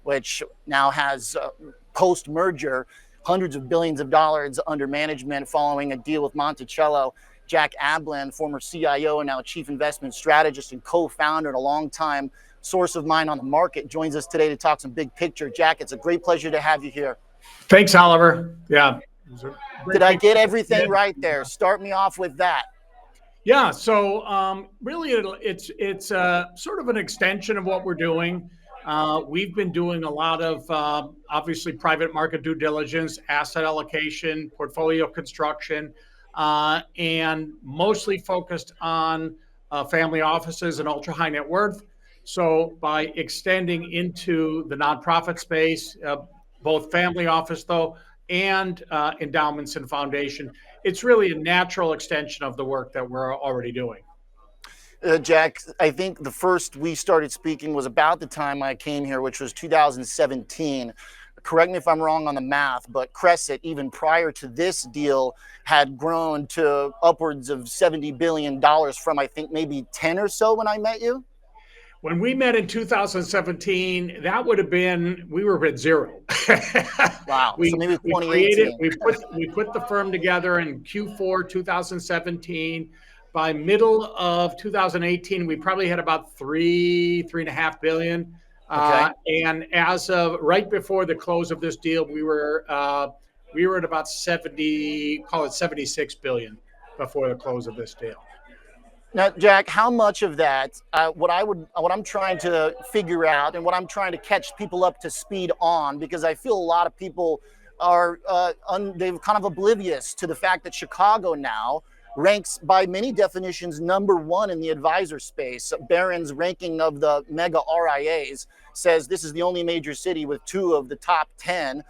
which now has post-merger hundreds of billions of dollars under management following a deal with Monticello. Jack Ablin, former CIO and now chief investment strategist and co-founder and a longtime source of mine on the market, joins us today to talk some big picture. Jack, it's a great pleasure to have you here. Thanks, Oliver. Yeah. Did I get everything right there? Start me off with that. Yeah. So really, it's sort of an extension of what we're doing. We've been doing a lot of obviously private market due diligence, asset allocation, portfolio construction, and mostly focused on family offices and ultra high net worth. So by extending into the nonprofit space, both family office though, and endowments and foundation, it's really a natural extension of the work that we're already doing. Jack, I think the first we started speaking was about the time I came here, which was 2017. Correct me if I'm wrong on the math, but Cresset, even prior to this deal, had grown to upwards of $70 billion from, I think, maybe 10 or so when I met you. When we met in 2017, that would have been, we were at zero. Wow. So maybe 2018. We put the firm together in Q4 2017. By middle of 2018, we probably had about $3.5 billion. Okay. And as of right before the close of this deal, we were at about 76 billion before the close of this deal. Now, Jack, how much of that, what I'm trying to figure out and what I'm trying to catch people up to speed on, because I feel a lot of people are they're kind of oblivious to the fact that Chicago now ranks by many definitions #1 in the advisor space. Barron's ranking of the Mega-RIAs says this is the only major city with 2 of the top 10,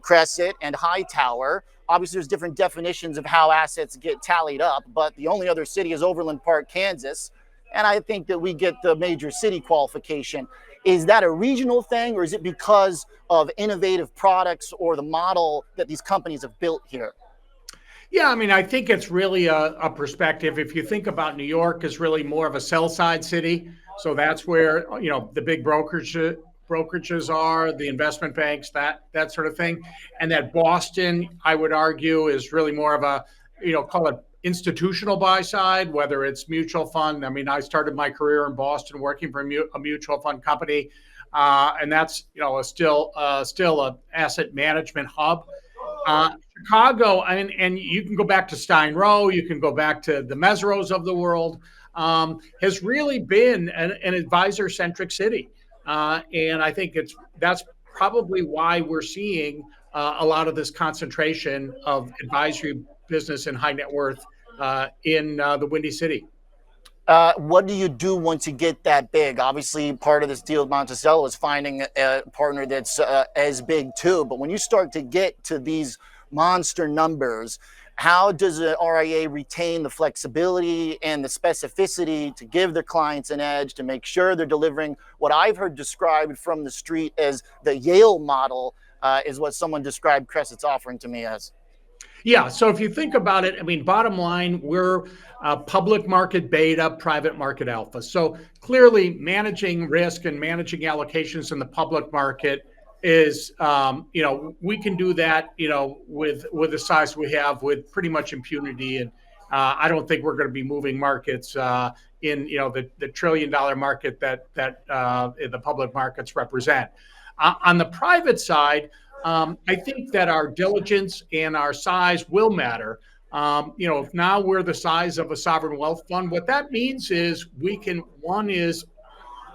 Cresset and Hightower. Obviously, there's different definitions of how assets get tallied up, but the only other city is Overland Park, Kansas. And I think that we get the major city qualification. Is that a regional thing, or is it because of innovative products or the model that these companies have built here? Yeah, I mean, I think it's really a perspective. If you think about New York as really more of a sell side city, so that's where, you know, the big brokerages are, the investment banks, that sort of thing. And that Boston, I would argue, is really more of a, you know, call it institutional buy side, whether it's mutual fund. I mean, I started my career in Boston working for a mutual fund company, and that's, you know, still a asset management hub. Chicago, and you can go back to Stein Row, you can go back to the Mesereaus of the world, has really been an advisor-centric city. And I think that's probably why we're seeing a lot of this concentration of advisory business and high net worth in the Windy City. What do you do once you get that big? Obviously, part of this deal with Monticello is finding a partner that's as big too. But when you start to get to these monster numbers, how does an RIA retain the flexibility and the specificity to give their clients an edge, to make sure they're delivering what I've heard described from the street as the Yale model, is what someone described Cresset's offering to me as? Yeah. So if you think about it, I mean, bottom line, we're public market beta, private market alpha. So clearly managing risk and managing allocations in the public market is, you know, we can do that, you know, with the size we have with pretty much impunity. And I don't think we're going to be moving markets in, you know, the $1 trillion market that the public markets represent. On the private side, I think that our diligence and our size will matter. You know, if now we're the size of a sovereign wealth fund, what that means is we can, one is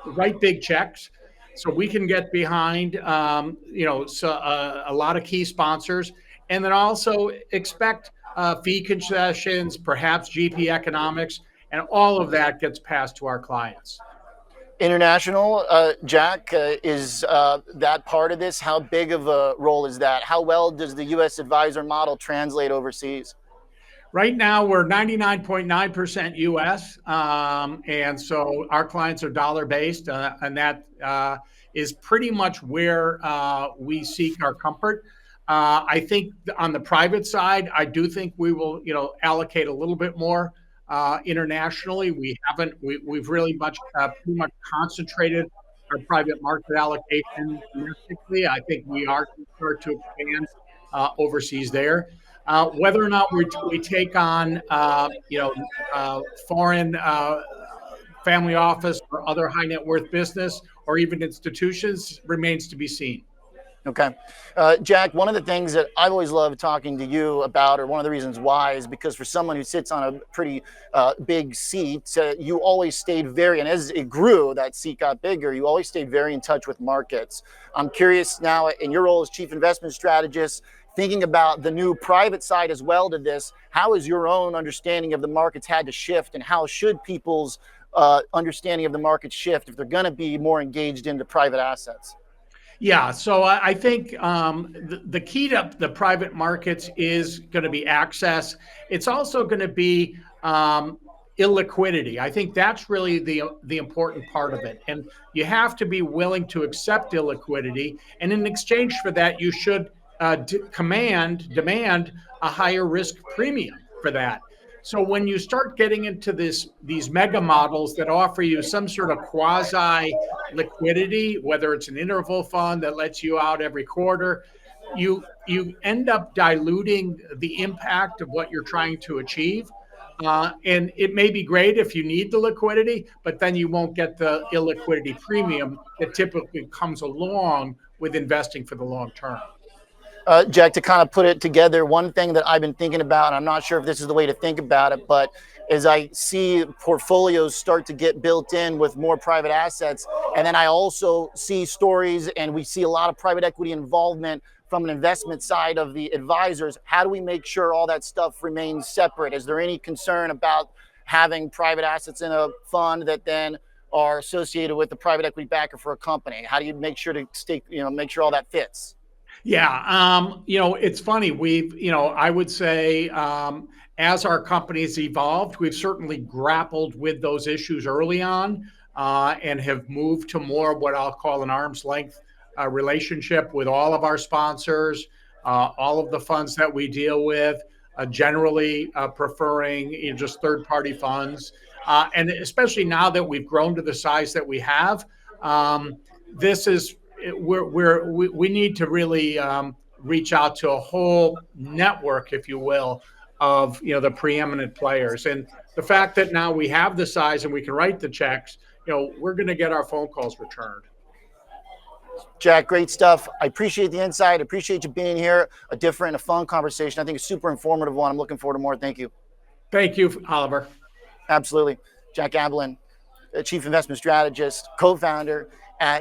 write big checks. So we can get behind, you know, a lot of key sponsors, and then also expect fee concessions, perhaps GP economics, and all of that gets passed to our clients. International, Jack, is that part of this? How big of a role is that? How well does the U.S. advisor model translate overseas? Right now, we're 99.9% U.S., and so our clients are dollar-based, and that is pretty much where we seek our comfort. I think on the private side, I do think we will, you know, allocate a little bit more internationally. We've really pretty much concentrated our private market allocation domestically. I think we are going to start to expand overseas there. Whether or not we take on, foreign family office or other high net worth business or even institutions remains to be seen. Okay. Jack, one of the things that I've always loved talking to you about, or one of the reasons why, is because for someone who sits on a pretty big seat, you always stayed and as it grew, that seat got bigger, you always stayed very in touch with markets. I'm curious now, in your role as chief investment strategist, thinking about the new private side as well to this, how has your own understanding of the markets had to shift, and how should people's understanding of the market shift if they're going to be more engaged into private assets? Yeah, so I think the key to the private markets is going to be access. It's also going to be illiquidity. I think that's really the important part of it. And you have to be willing to accept illiquidity. And in exchange for that, you should demand a higher risk premium for that. So when you start getting into these mega models that offer you some sort of quasi liquidity, whether it's an interval fund that lets you out every quarter, you end up diluting the impact of what you're trying to achieve. And it may be great if you need the liquidity, but then you won't get the illiquidity premium that typically comes along with investing for the long term. Jack, to kind of put it together, one thing that I've been thinking about, and I'm not sure if this is the way to think about it, but as I see portfolios start to get built in with more private assets, and then I also see stories and we see a lot of private equity involvement from an investment side of the advisors, how do we make sure all that stuff remains separate? Is there any concern about having private assets in a fund that then are associated with the private equity backer for a company? How do you make sure to make sure all that fits? Yeah, it's funny. I would say, as our companies evolved, we've certainly grappled with those issues early on, and have moved to more of what I'll call an arm's length relationship with all of our sponsors, all of the funds that we deal with, generally preferring just third-party funds, and especially now that we've grown to the size that we have, this is. We need to really reach out to a whole network, if you will, of the preeminent players. And the fact that now we have the size and we can write the checks, we're going to get our phone calls returned. Jack, great stuff. I appreciate the insight. I appreciate you being here. A fun conversation. I think it's a super informative one. I'm looking forward to more. Thank you. Thank you, Oliver. Absolutely. Jack Ablin, Chief Investment Strategist, co-founder at